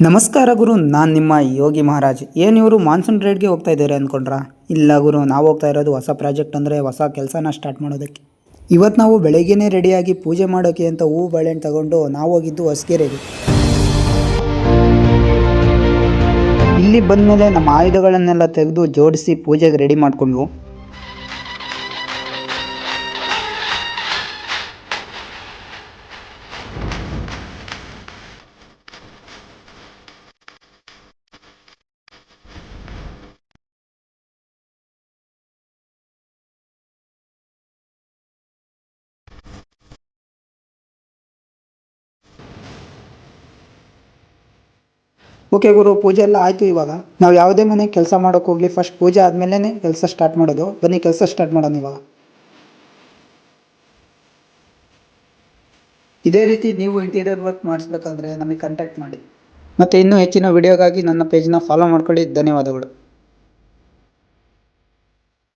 ನಮಸ್ಕಾರ ಗುರು, ನಾನು ನಿಮ್ಮ ಯೋಗಿ ಮಹಾರಾಜ್. ಏನು ಇವರು ಮಾನ್ಸೂನ್ ರೈಡ್ಗೆ ಹೋಗ್ತಾ ಇದ್ದಾರೆ ಅಂದ್ಕೊಂಡ್ರಾ? ಇಲ್ಲ ಗುರು, ನಾವು ಹೋಗ್ತಾ ಇರೋದು ಹೊಸ ಪ್ರಾಜೆಕ್ಟ್ ಅಂದರೆ ಹೊಸ ಕೆಲಸನ ಸ್ಟಾರ್ಟ್ ಮಾಡೋದಕ್ಕೆ. ಇವತ್ತು ನಾವು ಬೆಳಗ್ಗೆನೇ ರೆಡಿಯಾಗಿ ಪೂಜೆ ಮಾಡೋಕ್ಕೆ ಅಂತ ಹೂವು ಬಾಳೆಹಣ್ಣು ತಗೊಂಡು ನಾವು ಹೋಗಿದ್ದು ಹೊಸಗೆರೆಗೆ. ಇಲ್ಲಿ ಬಂದಮೇಲೆ ನಮ್ಮ ಆಯುಧಗಳನ್ನೆಲ್ಲ ತೆಗೆದು ಜೋಡಿಸಿ ಪೂಜೆಗೆ ರೆಡಿ ಮಾಡ್ಕೊಂಡ್ವು. ಓಕೆ ಗುರು, ಪೂಜೆ ಎಲ್ಲ ಆಯಿತು. ಇವಾಗ ನಾವು ಯಾವುದೇ ಮನೆ ಕೆಲಸ ಮಾಡೋಕೆ ಹೋಗಲಿ ಫಸ್ಟ್ ಪೂಜೆ ಆದಮೇಲೆ ಕೆಲಸ ಸ್ಟಾರ್ಟ್ ಮಾಡೋದು. ಬನ್ನಿ ಕೆಲಸ ಸ್ಟಾರ್ಟ್ ಮಾಡೋಣ ಇವಾಗ. ಇದೇ ರೀತಿ ನೀವು ಇಂಟೀರಿಯರ್ ವರ್ಕ್ ಮಾಡಿಸ್ಬೇಕಂದ್ರೆ ನಮಗೆ ಕಾಂಟ್ಯಾಕ್ಟ್ ಮಾಡಿ. ಮತ್ತು ಇನ್ನೂ ಹೆಚ್ಚಿನ ವಿಡಿಯೋಗಾಗಿ ನನ್ನ ಪೇಜ್ನ ಫಾಲೋ ಮಾಡ್ಕೊಳ್ಳಿ. ಧನ್ಯವಾದಗಳು.